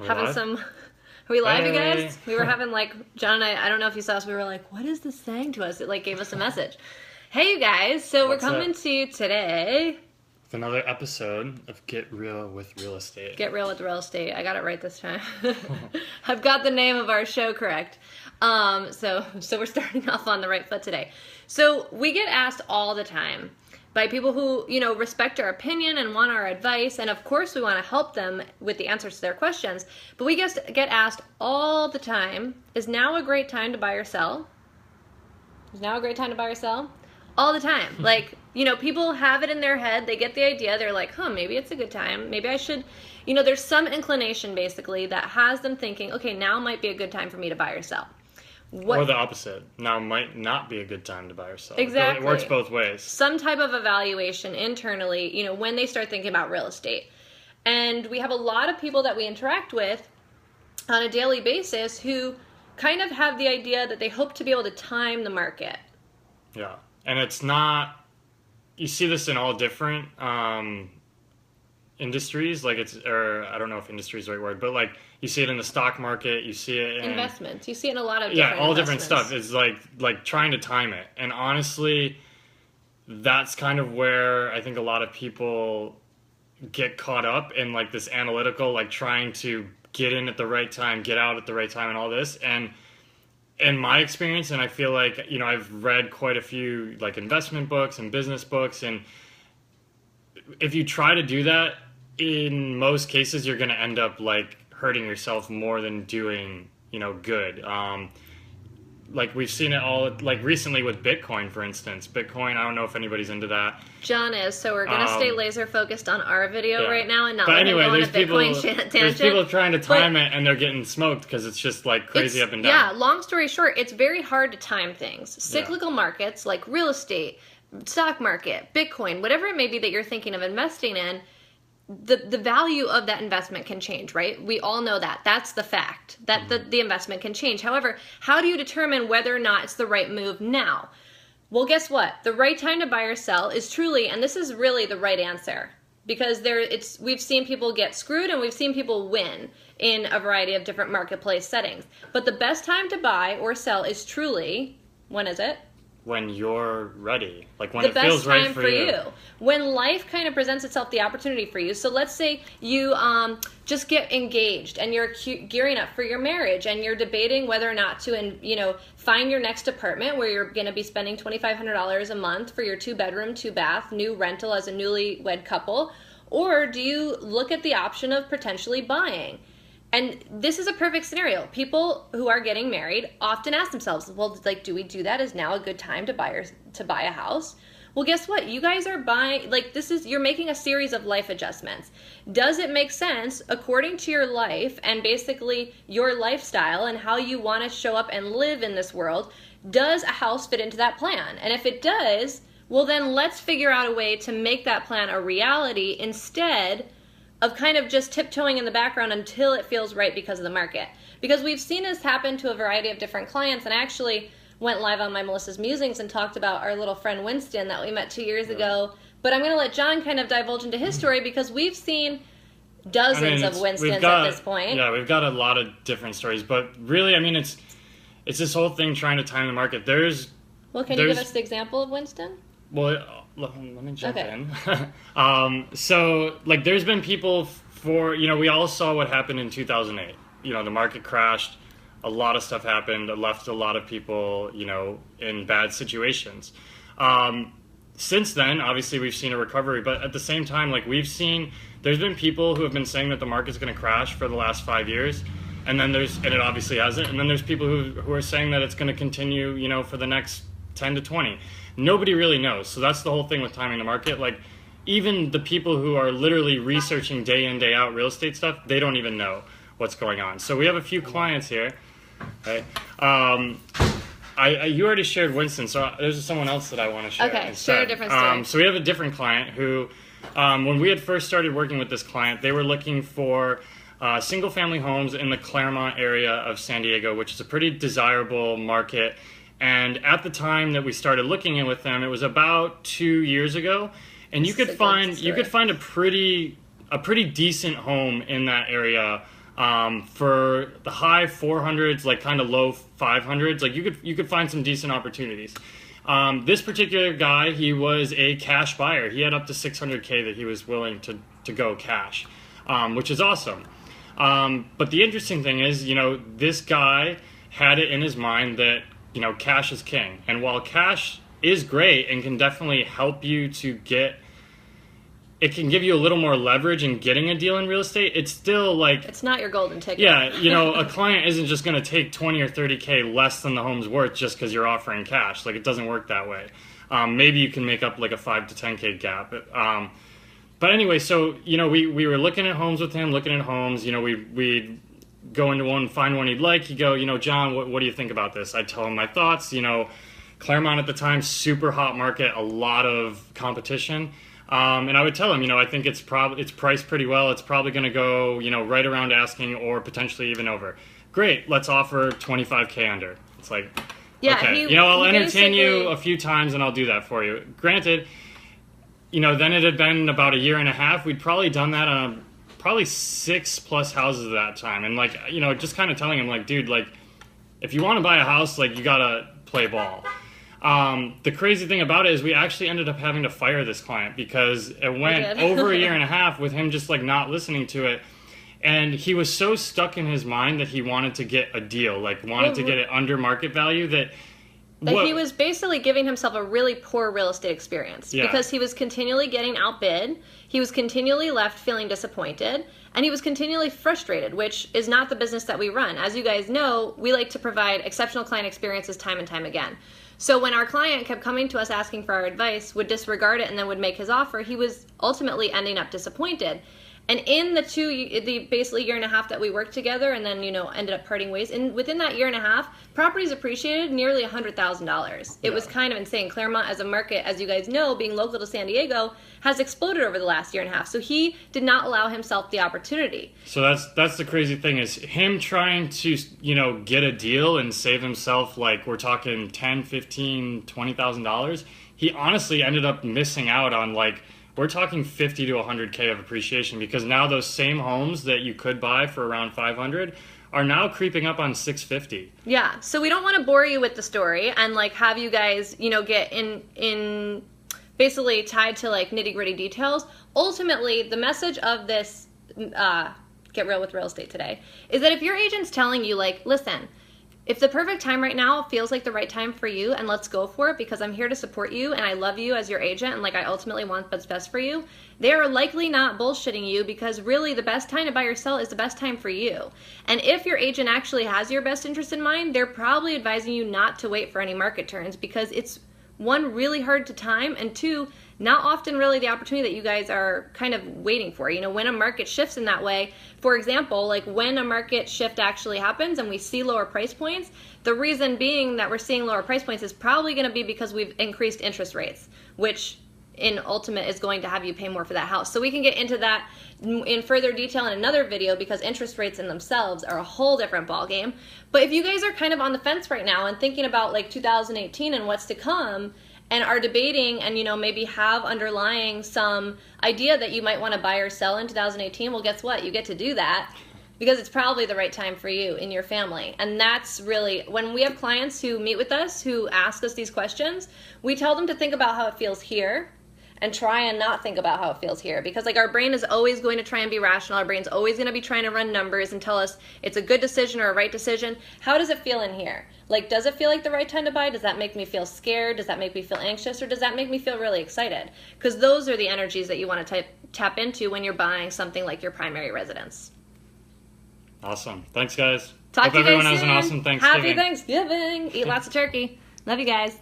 having live? some... Are we live, you Hey. guys? We were having, like, John and I don't know if you saw us, we were like, what is this saying to us? It, like, gave us a message. Hey, you guys. So What's we're coming up? to you today. With another episode of Get Real with Real Estate. Get Real with Real Estate. I got it right this time. I've got the name of our show correct. So we're starting off on the right foot today. So we get asked all the time by people who, respect our opinion and want our advice. And of course we want to help them with the answers to their questions. But we get asked all the time, is now a great time to buy or sell? Is now a great time to buy or sell? All the time. Like, people have it in their head. They get the idea. They're like, maybe it's a good time. Maybe I should, there's some inclination basically that has them thinking, okay, now might be a good time for me to buy or sell. Or the opposite. Now might not be a good time to buy or sell. Exactly. It works both ways. Some type of evaluation internally, when they start thinking about real estate. And we have a lot of people that we interact with on a daily basis who kind of have the idea that they hope to be able to time the market. Yeah. And it's not, you see this in all different industries, like I don't know if industry is the right word, but like you see it in the stock market, you see it in investments. You see it in a lot of different all different investments. stuff. It's like trying to time it. And honestly, that's kind of where I think a lot of people get caught up in like this analytical, like trying to get in at the right time, get out at the right time and all this. And in my experience, and I feel like, I've read quite a few like investment books and business books, and if you try to do that, in most cases, you're going to end up like hurting yourself more than doing, good. Like we've seen it all, like recently with Bitcoin, for instance. Bitcoin, I don't know if anybody's into that. John is, so we're going to stay laser focused on our video right now and not but let anyway, him go on a Bitcoin tangent. There's people trying to time it and they're getting smoked because it's just like crazy up and down. Yeah, long story short, it's very hard to time things. Cyclical markets like real estate, stock market, Bitcoin, whatever it may be that you're thinking of investing in, the value of that investment can change, right? We all know that. That's the fact, that the investment can change. However, how do you determine whether or not it's the right move now? Well, guess what? The right time to buy or sell is truly, and this is really the right answer, because we've seen people get screwed and we've seen people win in a variety of different marketplace settings. But the best time to buy or sell is truly, when is it? When you're ready, like when the it feels right best time for you. When life kind of presents itself, the opportunity for you. So let's say you just get engaged and you're gearing up for your marriage and you're debating whether or not to, find your next apartment where you're going to be spending $2,500 a month for your 2-bedroom, 2-bath, new rental as a newlywed couple, or do you look at the option of potentially buying? And this is a perfect scenario. People who are getting married often ask themselves, well, like, do we do that? Is now a good time to buy a house? Well, guess what? You guys are buying, like, you're making a series of life adjustments. Does it make sense according to your life and basically your lifestyle and how you want to show up and live in this world? Does a house fit into that plan? And if it does, well, then let's figure out a way to make that plan a reality instead of kind of just tiptoeing in the background until it feels right because of the market. Because we've seen this happen to a variety of different clients, and I actually went live on my Melissa's Musings and talked about our little friend Winston that we met 2 years ago. But I'm going to let John kind of divulge into his story because we've seen dozens of Winstons at this point. Yeah, we've got a lot of different stories, but really, it's this whole thing trying to time the market. Well, can you give us the example of Winston? Well, let me jump in. So, like, there's been people we all saw what happened in 2008. The market crashed. A lot of stuff happened. It left a lot of people, in bad situations. Since then, obviously, we've seen a recovery. But at the same time, like, there's been people who have been saying that the market's going to crash for the last 5 years. And it obviously hasn't. And then there's people who are saying that it's going to continue, for the next 10 to 20. Nobody really knows. So that's the whole thing with timing the market. Like, even the people who are literally researching day in, day out real estate stuff, they don't even know what's going on. So we have a few clients here. Right? You already shared Winston, so there's someone else that I want to share. Okay, instead. share a different story. So we have a different client who, when we had first started working with this client, they were looking for single-family homes in the Claremont area of San Diego, which is a pretty desirable market. And at the time that we started looking in with them, it was about 2 years ago, and you could find a pretty decent home in that area For the high 400s, like kind of low 500s, like you could find some decent opportunities. This particular guy, he was a cash buyer. He had up to 600K that he was willing to go cash, which is awesome. But the interesting thing is, this guy had it in his mind that, cash is king. And while cash is great and can definitely help you it can give you a little more leverage in getting a deal in real estate, it's still like... It's not your golden ticket. Yeah, a client isn't just going to take 20 or 30K less than the home's worth just because you're offering cash. Like, it doesn't work that way. Maybe you can make up like a 5 to 10K gap. But anyway, so, we were looking at homes with him, we'd go into one, find one he'd like. He'd go, John, what do you think about this? I'd tell him my thoughts. Claremont at the time, super hot market, a lot of competition. And I would tell him, I think it's priced pretty well. It's probably going to go, right around asking or potentially even over. Great, let's offer 25K under. It's like, yeah, okay, I'll entertain you a few times and I'll do that for you. Granted, then it had been about a year and a half. We'd probably done that on probably 6+ houses at that time. And like, just kind of telling him like, dude, like, if you want to buy a house, like, you got to play ball. The crazy thing about it is we actually ended up having to fire this client because it went over a year and a half with him just like not listening to it. And he was so stuck in his mind that he wanted to get a deal, like wanted to get it under market value that... he was basically giving himself a really poor real estate experience because he was continually getting outbid, he was continually left feeling disappointed, and he was continually frustrated, which is not the business that we run. As you guys know, we like to provide exceptional client experiences time and time again. So when our client kept coming to us asking for our advice, would disregard it, and then would make his offer, he was ultimately ending up disappointed. And in the basically year and a half that we worked together and then, ended up parting ways, and within that year and a half, properties appreciated nearly $100,000. It was kind of insane. Claremont as a market, as you guys know, being local to San Diego, has exploded over the last year and a half. So he did not allow himself the opportunity. So that's the crazy thing is him trying to, get a deal and save himself, like we're talking $10, $15, $20,000. He honestly ended up missing out on like, we're talking 50 to 100K of appreciation because now those same homes that you could buy for around 500 are now creeping up on 650. Yeah, so we don't want to bore you with the story and like have you guys, get in basically tied to like nitty-gritty details. Ultimately, the message of this Get Real with Real Estate today is that if your agent's telling you like, listen, if the perfect time right now feels like the right time for you and let's go for it because I'm here to support you and I love you as your agent and like I ultimately want what's best for you, they are likely not bullshitting you because really the best time to buy or sell is the best time for you. And if your agent actually has your best interest in mind, they're probably advising you not to wait for any market turns because it's one, really hard to time, and two, not often really the opportunity that you guys are kind of waiting for. When a market shifts in that way, for example, like when a market shift actually happens and we see lower price points, the reason being that we're seeing lower price points is probably going to be because we've increased interest rates, which in ultimate is going to have you pay more for that house. So we can get into that in further detail in another video because interest rates in themselves are a whole different ballgame. But if you guys are kind of on the fence right now and thinking about like 2018 and what's to come and are debating and maybe have underlying some idea that you might want to buy or sell in 2018, well, guess what? You get to do that because it's probably the right time for you in your family. And that's really, when we have clients who meet with us, who ask us these questions, we tell them to think about how it feels here and try and not think about how it feels here. Because like our brain is always going to try and be rational. Our brain's always going to be trying to run numbers and tell us it's a good decision or a right decision. How does it feel in here? Like, does it feel like the right time to buy? Does that make me feel scared? Does that make me feel anxious? Or does that make me feel really excited? Because those are the energies that you want to tap into when you're buying something like your primary residence. Awesome. Thanks, guys. Talk Hope to you guys everyone has soon. an awesome Thanksgiving. Happy Thanksgiving. Eat lots of turkey. Love you guys.